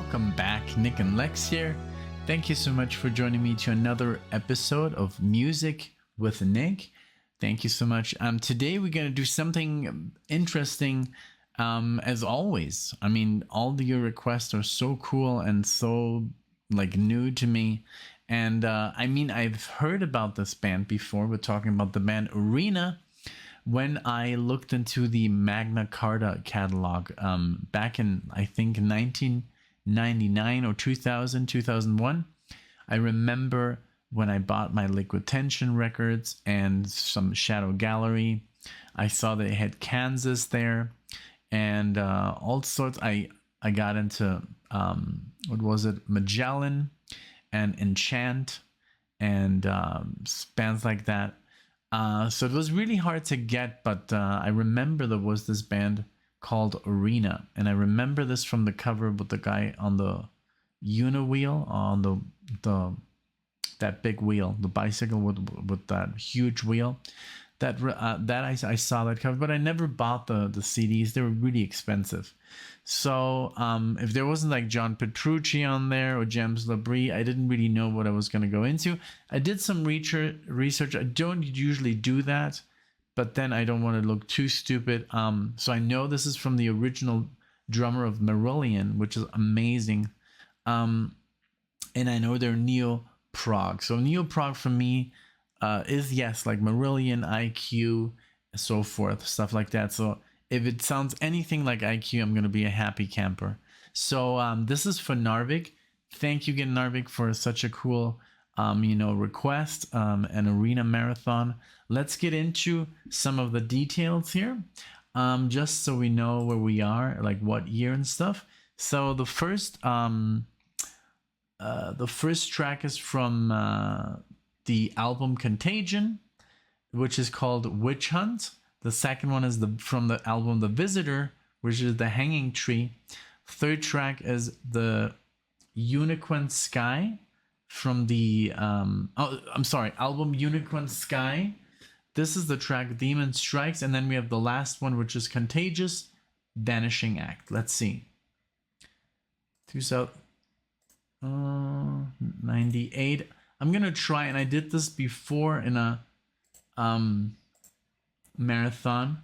welcome back. NicknLex here. Thank you so much for joining me to another episode of Music with Nick. Thank you so much. Today we're going to do something interesting as always. I mean, all your requests are so cool and so new to me. And I mean, I've heard about this band before. We're talking about the band Arena. When I looked into the Magna Carta catalog back in, I think, 1999 or 2000, 2001, I remember when I bought my Liquid Tension records and some Shadow Gallery, I saw they had Kansas there and all sorts. I got into, what was it, Magellan and Enchant and bands like that. So it was really hard to get, but I remember there was this band called Arena, and I remember this from the cover with the guy on the Uniwheel, on that big wheel, the bicycle with that huge wheel. I saw that cover, but I never bought the CDs. They were really expensive. So if there wasn't like John Petrucci on there or James Labrie, I didn't really know what I was going to go into. I did some research. I don't usually do that, but then I don't want to look too stupid. So I know this is from the original drummer of Marillion, which is amazing. And I know they're Neoprog. So Neoprog for me is, yes, like Marillion, IQ, so forth, stuff like that. So if it sounds anything like IQ, I'm going to be a happy camper. So this is for NARVIK. Thank you again, NARVIK, for such a cool, request, an Arena marathon. Let's get into some of the details here, just so we know where we are, like what year and stuff. So the first track is from the album Contagion, which is called Witch Hunt. The second one is from the album The Visitor, which is The Hanging Tree. Third track is the Unicorn Sky from the album Unicorn Sky. This is the track Demon Strikes, and then we have the last one, which is Contagious, Vanishing Act. Let's see. 98. I'm gonna try, and I did this before in a marathon,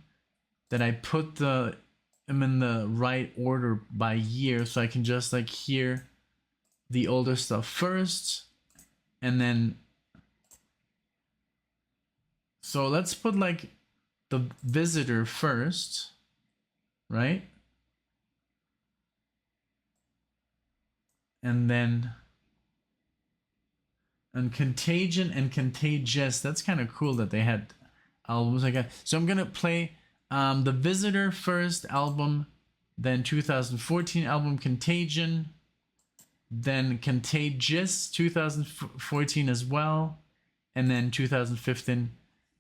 that I put them in the right order by year, so I can just hear the older stuff first, and then so let's put the Visitor first, right? And then Contagion and Contagious. That's kind of cool that they had albums like that. So I'm gonna play the Visitor first album, then 2014 album Contagion, then Contagious 2014 as well, and then 2015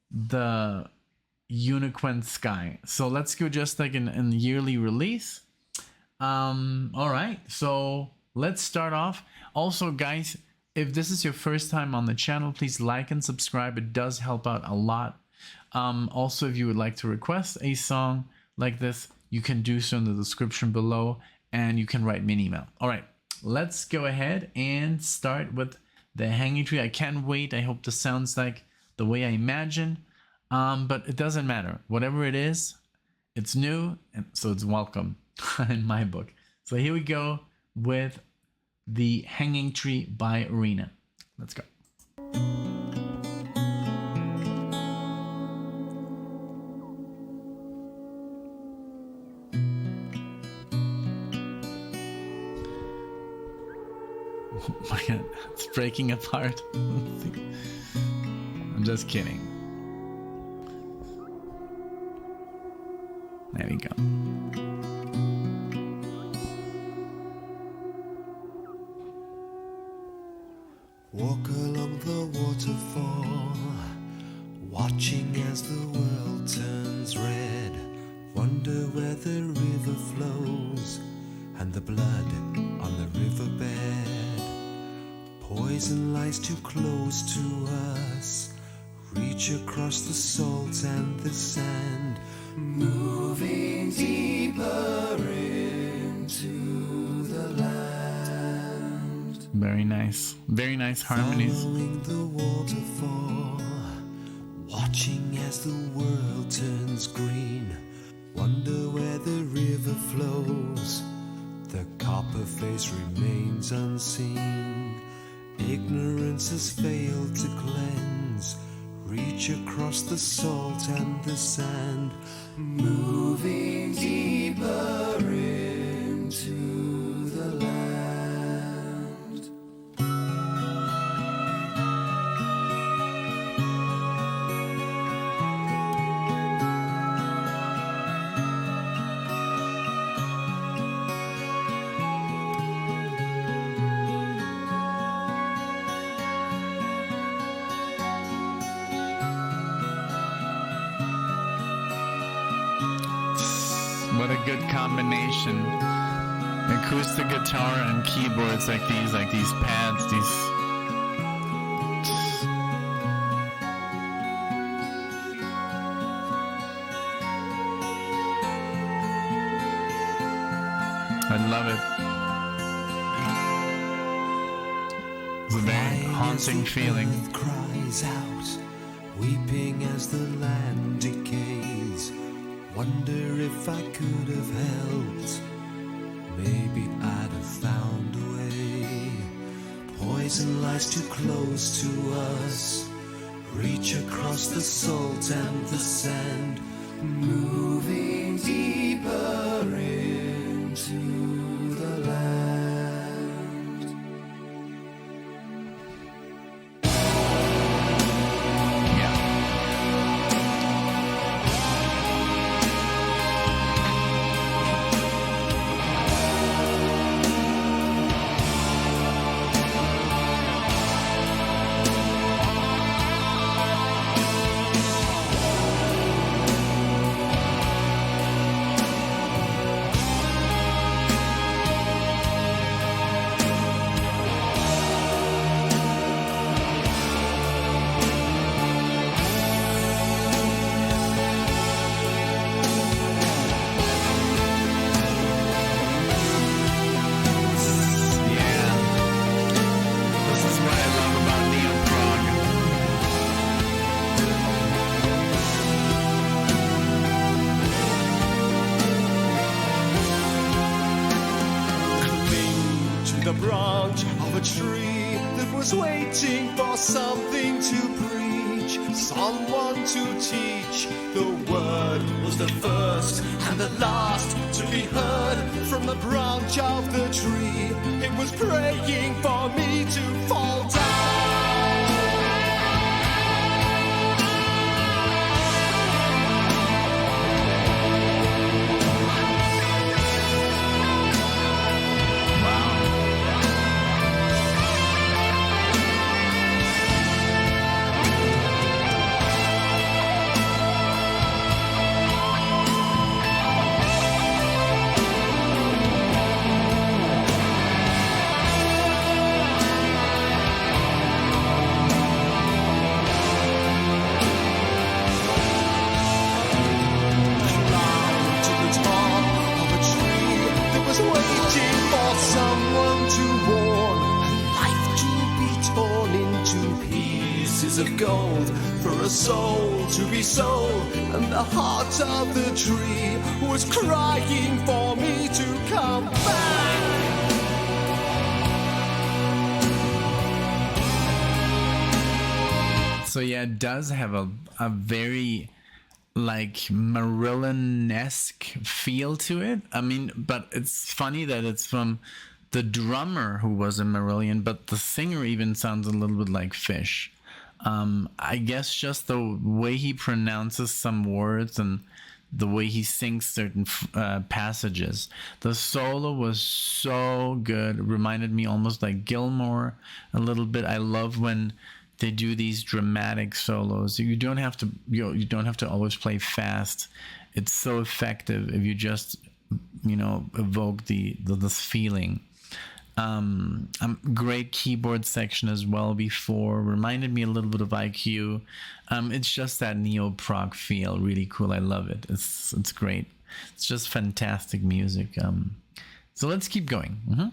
the Unicorn Sky. So let's go just in yearly release. All right, so let's start off. Also, guys, if this is your first time on the channel, please like and subscribe. It does help out a lot. Also, if you would like to request a song like this, you can do so in the description below, and you can write me an email. All right, let's go ahead and start with The Hanging Tree. I can't wait. I hope this sounds like the way I imagine, but it doesn't matter. Whatever it is, it's new, and so it's welcome in my book. So here we go with The Hanging Tree by Arena. Let's go. Oh my god, it's breaking apart. I'm just kidding. There we go. Walk along the waterfall, watching as the world turns red. Wonder where the river flows and the blood on the riverbed. Poison lies too close to us, reach across the salt and the sand, moving deeper into the land. Very nice. Very nice harmonies. Following the waterfall, watching as the world turns green. Wonder where the river flows. The copper face remains unseen. Ignorance has failed to cleanse. Reach across the salt and the sand, moving deeper into the land. What a good combination. Acoustic guitar and keyboards like these pads, I love it. It's a very haunting feeling. Earth cries out, weeping as the land decays. Wonder if I could have helped. Maybe I'd have found a way. Poison lies too close to us. Reach across the salt and the sand, moving deeper into the land. Yeah. The branch of a tree that was waiting for something to preach, someone to teach. The word was the first and the last to be heard from the branch of the tree. It was praying for me to fall down. Of gold for a soul to be sold, and the heart of the tree was crying for me to come back. So yeah, it does have a very like Marilyn-esque feel to it. I mean, but it's funny that it's from the drummer who was a Marillion, but the singer even sounds a little bit like Fish. I guess just the way he pronounces some words and the way he sings certain passages. The solo was so good. It reminded me almost like Gilmore a little bit. I love when they do these dramatic solos. You don't have to always play fast. It's so effective if you just evoke this feeling. Great keyboard section as well before. Reminded me a little bit of IQ. It's just that Neoprog feel. Really cool. I love it. It's great. It's just fantastic music. So let's keep going. Mm-hmm.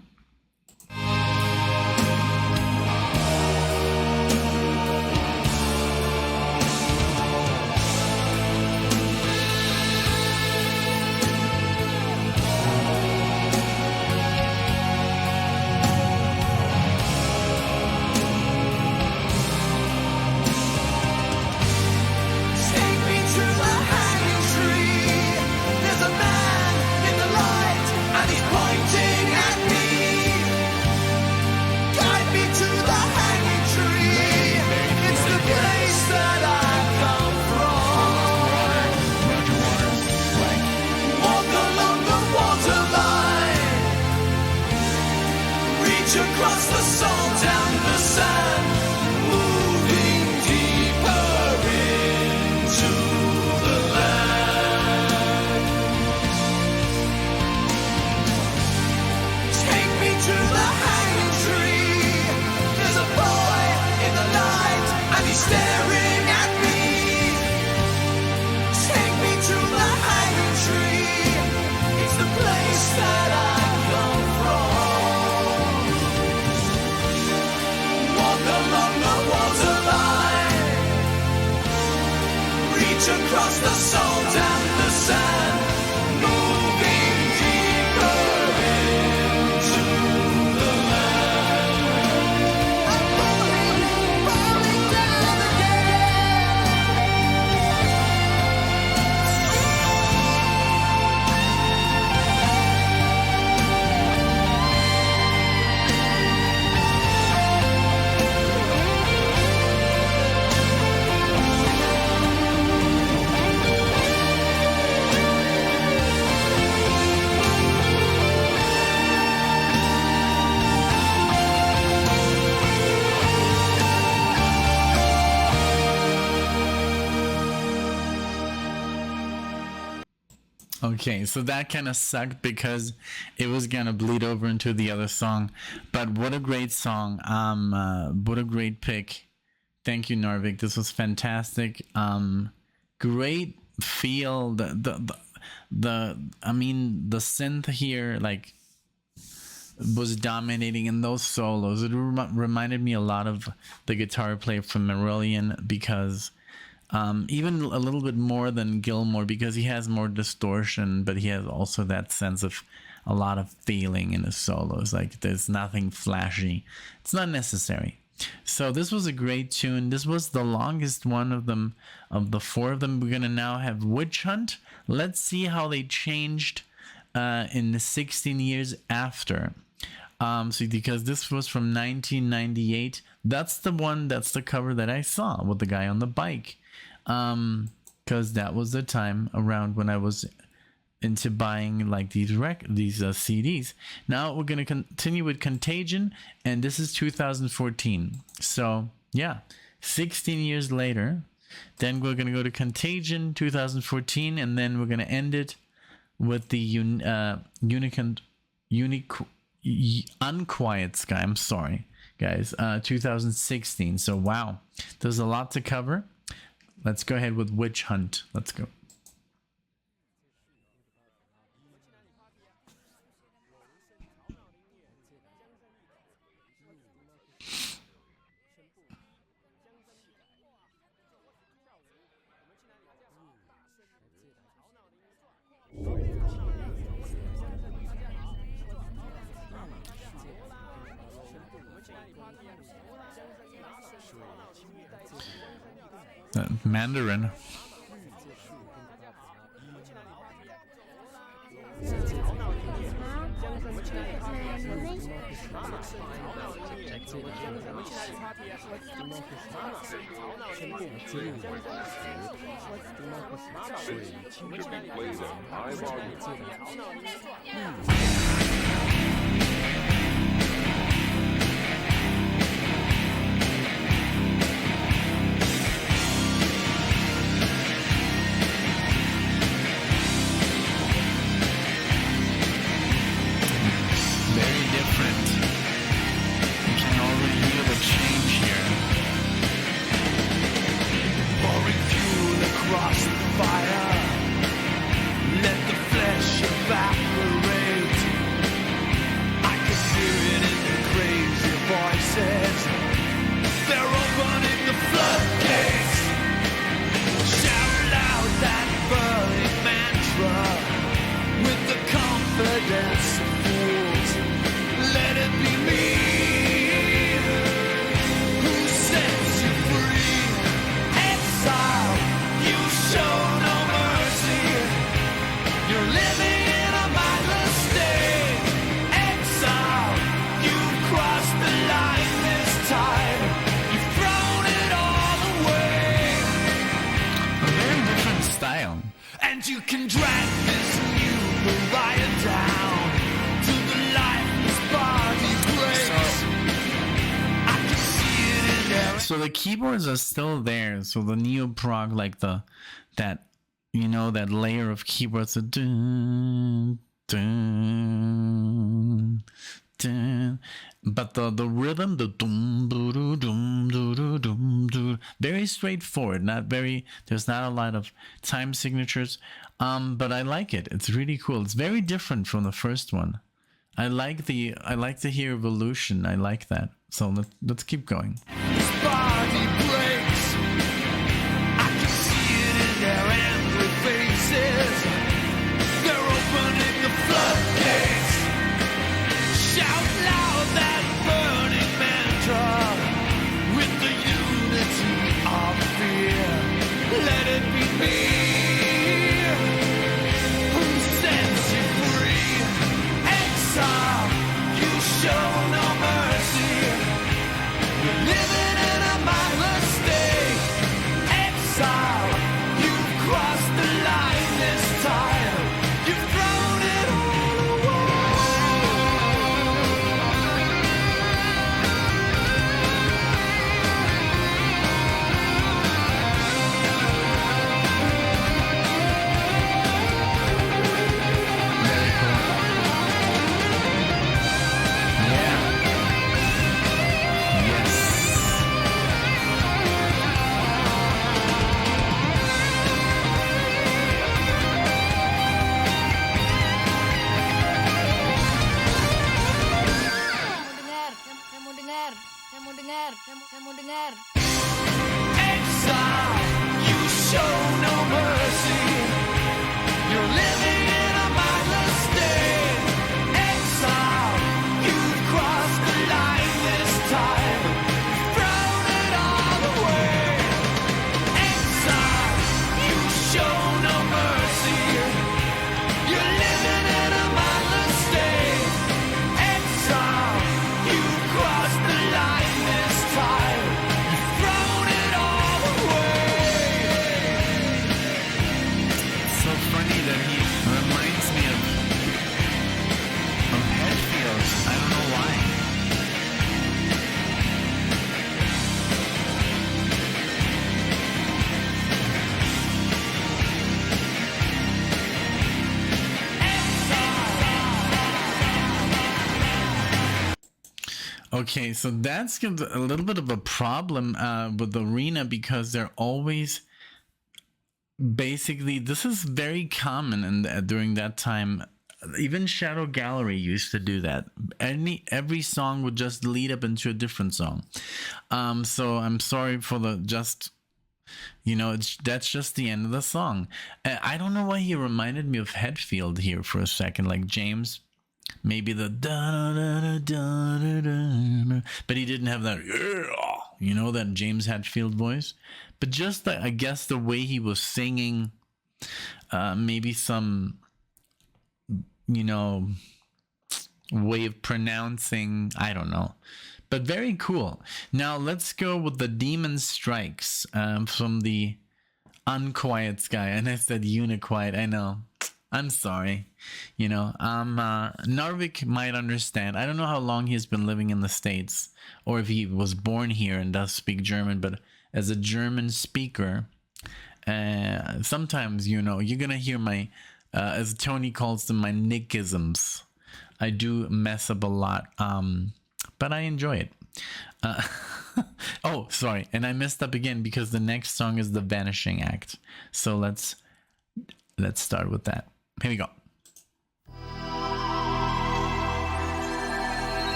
Reach across the salt and the sand, moving deeper into the land. Take me to the hanging tree. There's a boy in the light and he's staring at me. Take me to the hanging tree. It's the place that I come from. Walk along the waterline, reach across the salt and the sand, moving deeper into the land. I'm falling down Okay, so that kind of sucked because it was gonna bleed over into the other song. But what a great song! What a great pick. Thank you, NARVIK. This was fantastic. Great feel. I mean, the synth here, like, was dominating in those solos. It reminded me a lot of the guitar player from Marillion, because even a little bit more than Gilmour, because he has more distortion, but he has also that sense of a lot of feeling in his solos. Like, there's nothing flashy. It's not necessary. So this was a great tune. This was the longest one of them, of the four of them. We're gonna now have Witch Hunt. Let's see how they changed in the 16 years after. So because this was from 1998, that's the one, that's the cover that I saw with the guy on the bike. Because that was the time around when I was into buying like these CDs. Now we're gonna continue with Contagion, and this is 2014. So yeah, 16 years later. Then we're gonna go to Contagion 2014, and then we're gonna end it with the Unquiet Sky. I'm sorry, guys. 2016. So wow, there's a lot to cover. Let's go ahead with Witch Hunt. Let's go. Mandarin. So the keyboards are still there. So the Neoprog, like that that layer of keyboards, dun, dun, dun. But the rhythm, the dum dum dum dum dum, very straightforward. There's not a lot of time signatures. But I like it. It's really cool. It's very different from the first one. I like to hear evolution. I like that. So let's keep going. His body breaks. I can see it in their angry faces. They're opening the floodgates. Shout loud that burning mantra with the unity of fear. Let it be me who sets you free. Exile, you show no mercy. You're living in a mindless state. Exile, you've crossed the line this time. You've thrown it all away. Very cool. Yeah. Yes. Exile, you show no mercy. You're living in a mindless state. Exile, you've crossed the line this time. You've thrown it all away. Exile, you show no mercy. You're living in a mindless state. Exile, you've crossed the line this time. You've thrown it all away. It's so funny that he reminds me of Headfield. I don't know why. Okay, so that's a little bit of a problem with Arena because they're always basically, this is very common during that time. Even Shadow Gallery used to do that. Every song would just lead up into a different song. So I'm sorry for that's just the end of the song. I don't know why he reminded me of Hetfield here for a second, like James. Maybe the da da da da da da, but he didn't have that, that James Hetfield voice. But just I guess the way he was singing, maybe some, way of pronouncing. I don't know, but very cool. Now let's go with the Demon Strikes from the Unquiet guy, and I said Uniquiet. I know. I'm sorry. NARVIK might understand. I don't know how long he's been living in the States or if he was born here and does speak German, but as a German speaker, sometimes, you're going to hear my, as Tony calls them, my nickisms. I do mess up a lot, but I enjoy it. Oh, sorry. And I messed up again because the next song is the Vanishing Act. So let's start with that. Here we go.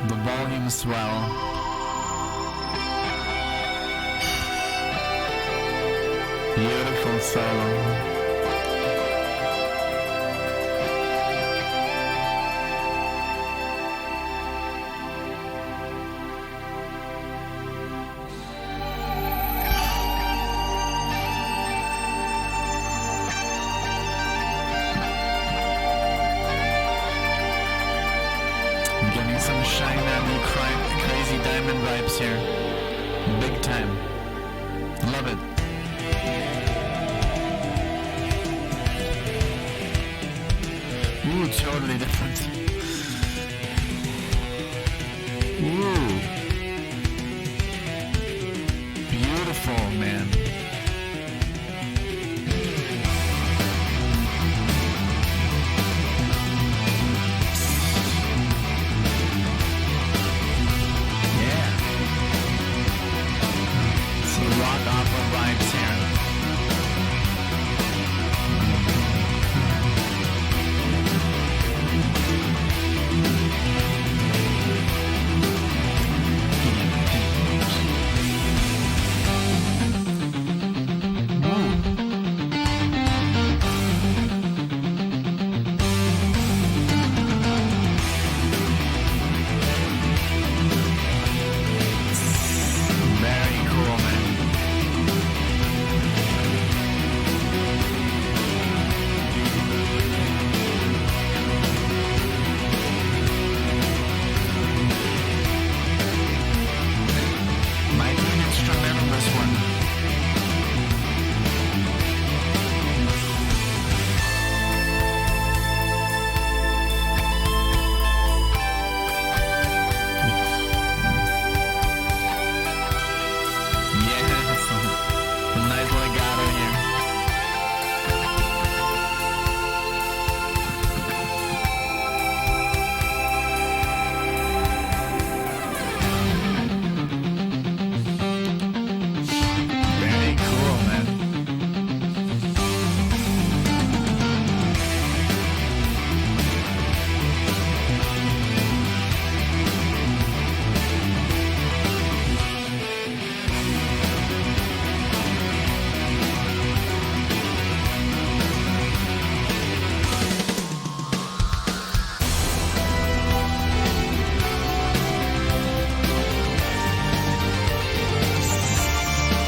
The volume swell. Beautiful solo. Some Shine On You Crazy Diamond vibes here. Big time. Love it. Ooh, totally different. Ooh. Beautiful, man. Yeah. Some rock opera vibes here. Very cool, man. Might be an instrumental, this one. Yeah, some nice legato here. Very cool, man.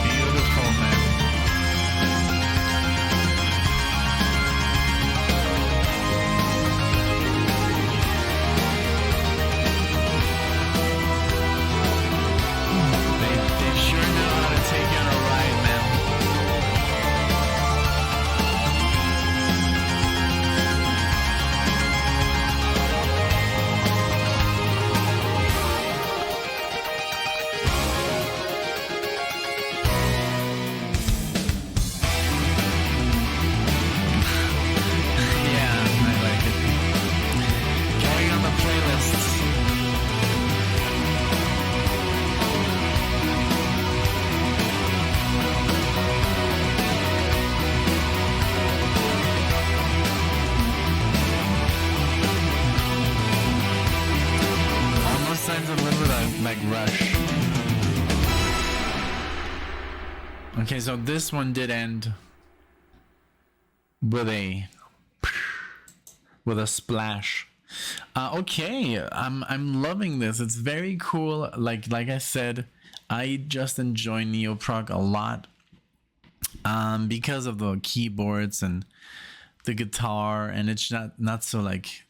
Beautiful, man. They sure know how to take you on a ride, man. Yeah, I like it. Going on the playlists. Almost sounds a little bit like Rush. Okay, so this one did end with a splash. Okay, I'm loving this. It's very cool. Like I said, I just enjoy Neoprog a lot because of the keyboards and the guitar, and it's not so like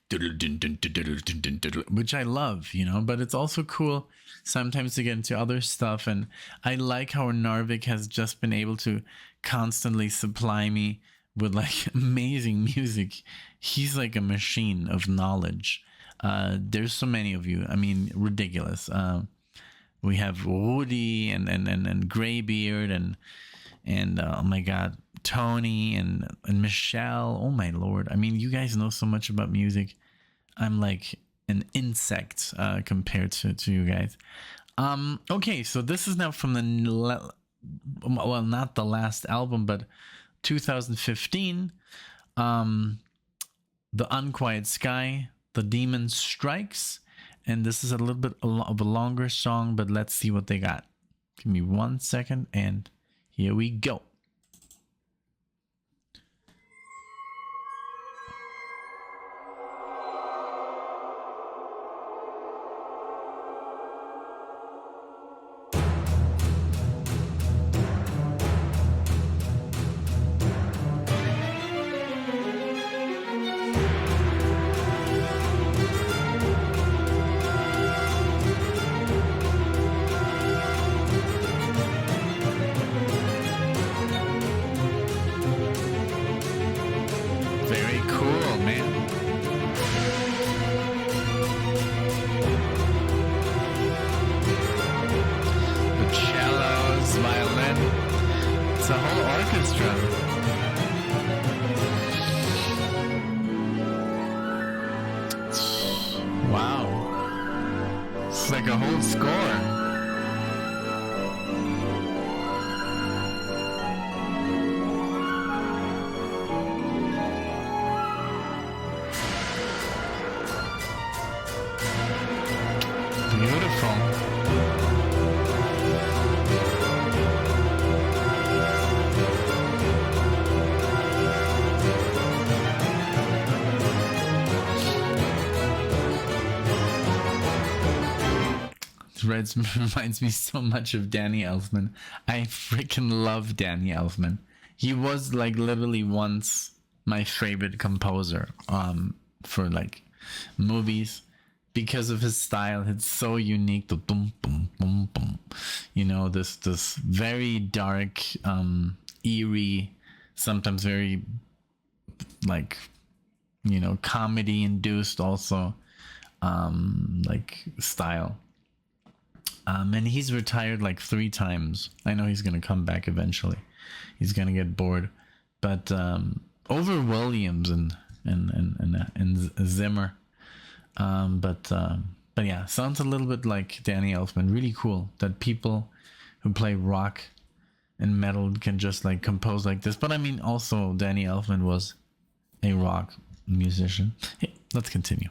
which I love, you know, but it's also cool sometimes to get into other stuff. And I like how NARVIK has just been able to constantly supply me with like amazing music. He's like a machine of knowledge. There's so many of you. I mean, ridiculous. We have Woody and Greybeard and oh my God, Tony and Michelle. Oh my Lord. I mean, you guys know so much about music. I'm like an insect compared to you guys. Okay, so this is now from the well, not the last album, but 2015. The Unquiet Sky, The Demon Strikes, and this is a little bit of a longer song, but let's see what they got. Give me 1 second, and here we go. It's like a whole score. Beautiful. Reminds me so much of Danny Elfman. I freaking love Danny Elfman. He was like literally once my favorite composer for like movies because of his style. It's so unique. The boom boom boom boom. You know, this very dark, eerie, sometimes very like, you know, comedy induced also like style. And he's retired like 3 times. I know he's gonna come back eventually. He's gonna get bored, but over Williams and Zimmer. But yeah, sounds a little bit like Danny Elfman. Really cool that people who play rock and metal can just like compose like this. But I mean, also Danny Elfman was a rock musician. Hey, let's continue.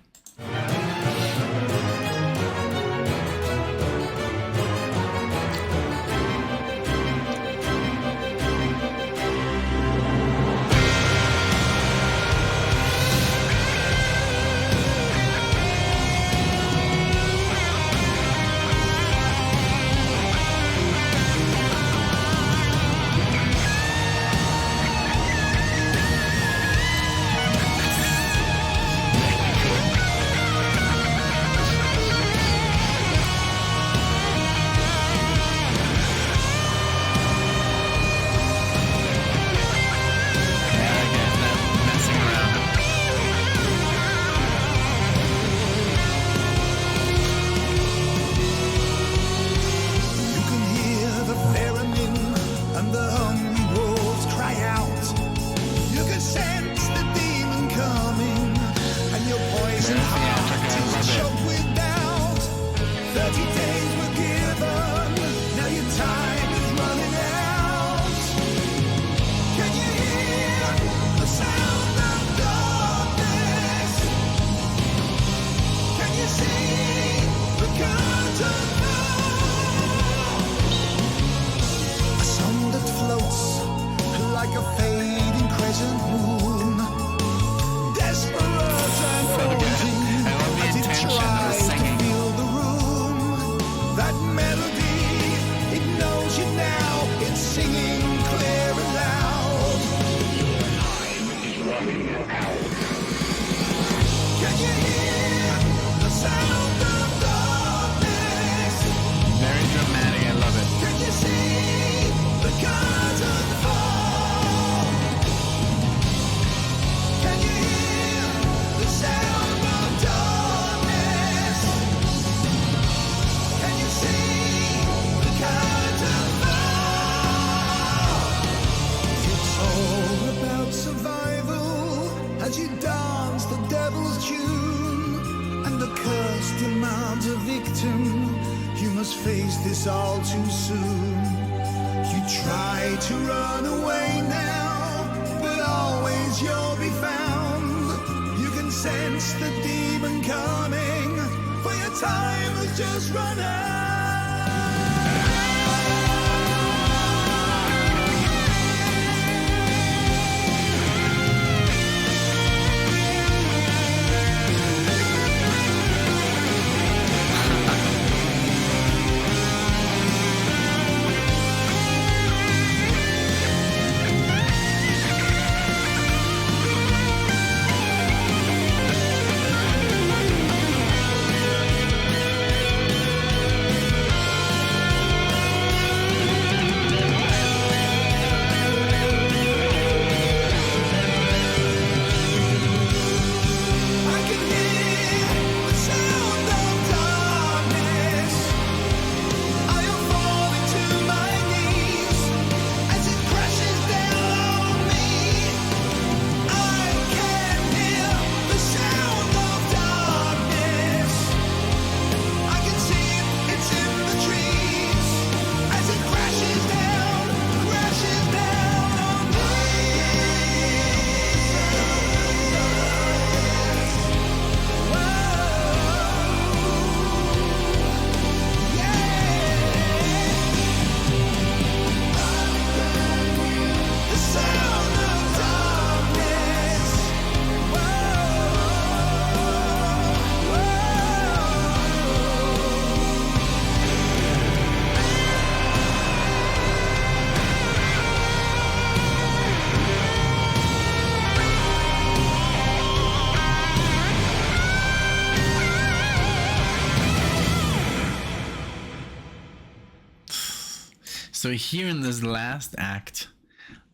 So here in this last act,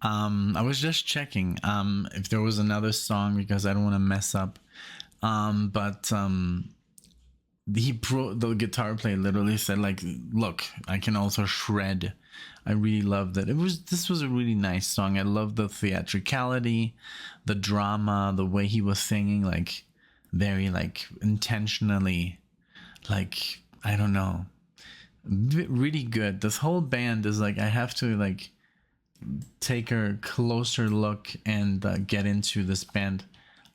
I was just checking if there was another song because I don't want to mess up. But the guitar player literally said like, look, I can also shred. I really loved it. This was a really nice song. I love the theatricality, the drama, the way he was singing, like very like intentionally, like I don't know, really good. This whole band is like, I have to like take a closer look and get into this band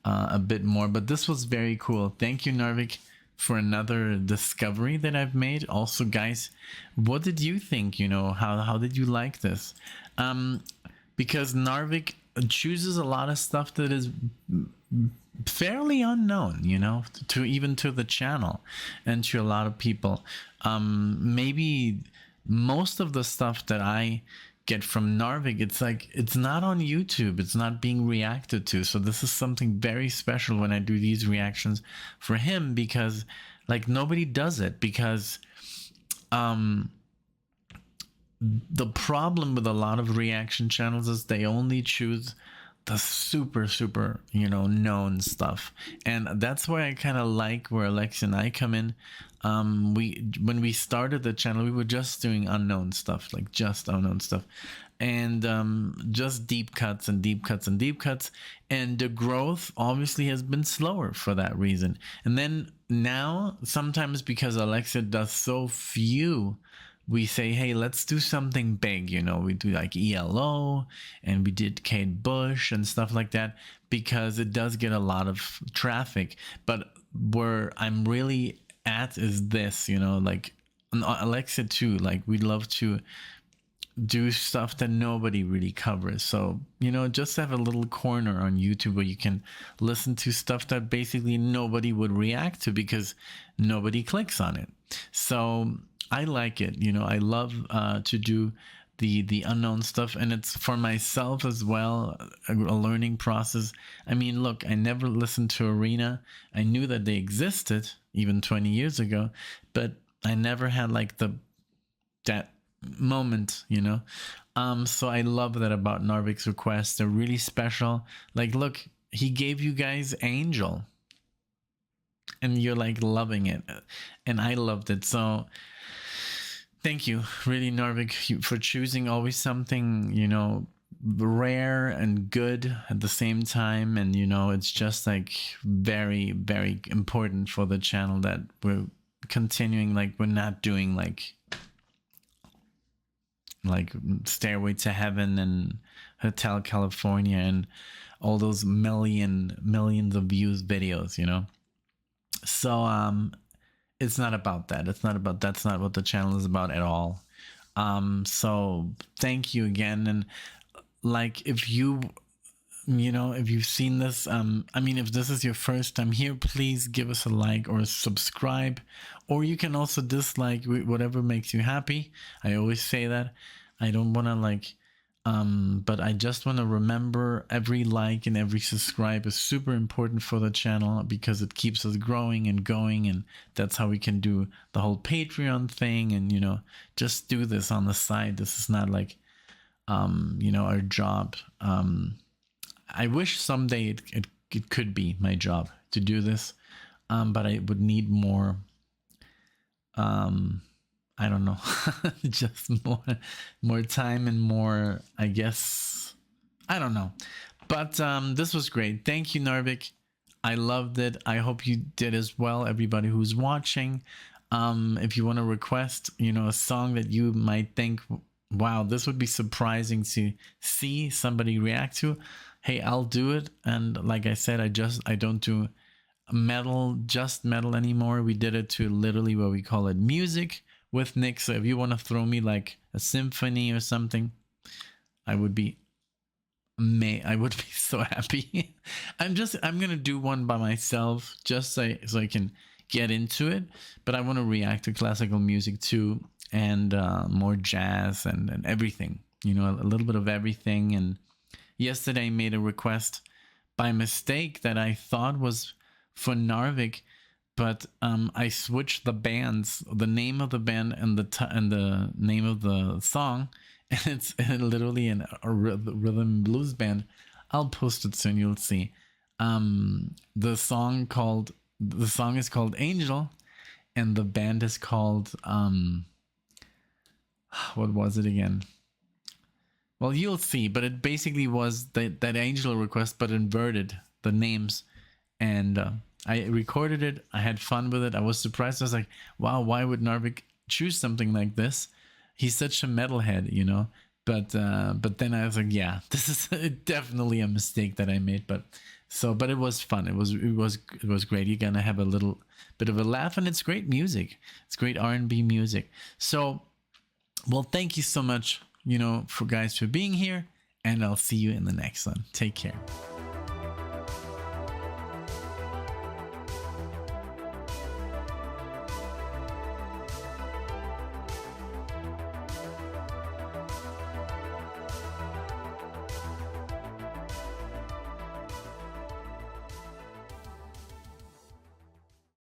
a bit more. But this was very cool. Thank you, NARVIK, for another discovery that I've made. Also, guys, what did you think? You know, how did you like this? Because NARVIK chooses a lot of stuff that is fairly unknown, you know, to even to the channel and to a lot of people. Maybe most of the stuff that I get from NARVIK, it's like, it's not on YouTube, it's not being reacted to. So this is something very special when I do these reactions for him, because like nobody does it. Because the problem with a lot of reaction channels is they only choose the super, you know, known stuff. And that's why I kind of like where Alex and I come in. When we started the channel, we were just doing unknown stuff, like just unknown stuff, and just deep cuts and deep cuts and deep cuts. And the growth obviously has been slower for that reason. And then now, sometimes because Alexa does so few, we say, hey, let's do something big. You know, we do like ELO, and we did Kate Bush and stuff like that, because it does get a lot of traffic. But where I'm really at is this, you know, like Alexa too, like we love to do stuff that nobody really covers. So, you know, just have a little corner on YouTube where you can listen to stuff that basically nobody would react to because nobody clicks on it. So I like it. You know, I love to do the unknown stuff, and it's for myself as well, a learning process. I mean, look, I never listened to Arena. I knew that they existed even 20 years ago, but I never had like that moment, you know. So I love that about NARVIK's requests. They're really special. Like, look, he gave you guys Angel, and you're like loving it, and I loved it. So thank you, really, NARVIK, for choosing always something, you know, rare and good at the same time. And, you know, it's just like very, very important for the channel that we're continuing. Like, we're not doing like Stairway to Heaven and Hotel California and all those millions of views videos, you know. So it's not about that. That's not what the channel is about at all. So thank you again. And like, if you know, if you've seen this, I mean, if this is your first time here, please give us a like or subscribe, or you can also dislike, whatever makes you happy. I always say that. I don't want to like, but I just want to remember every like and every subscribe is super important for the channel, because it keeps us growing and going, and that's how we can do the whole Patreon thing, and, you know, just do this on the side. This is not like, you know, our job. I wish someday it could be my job to do this, but I would need more, I don't know, just more time and more, I guess, I don't know. But this was great. Thank you, NARVIK. I loved it. I hope you did as well, everybody who's watching. If you want to request, you know, a song that you might think, wow, this would be surprising to see somebody react to, hey, I'll do it. And like I said, I don't do just metal anymore. We did it to literally what we call it music with Nick. So if you want to throw me like a symphony or something, I would be so happy. I'm gonna do one by myself, just so I can get into it. But I want to react to classical music too, and more jazz and everything, you know, a little bit of everything. And yesterday I made a request by mistake that I thought was for NARVIK, but I switched the bands, the name of the band, and the name of the song, and it's literally a rhythm and blues band. I'll post it soon. You'll see. The song is called Angel, and the band is called what was it again? Well, you'll see. But it basically was that Angel request, but inverted the names, and I recorded it. I had fun with it. I was surprised. I was like, wow, why would NARVIK choose something like this? He's such a metalhead, you know. But then I was like, yeah, this is definitely a mistake that I made. But it was fun. It was great. You're gonna have a little bit of a laugh, and it's great music. It's great R&B music. So, well, thank you so much, for guys for being here, and I'll see you in the next one. Take care.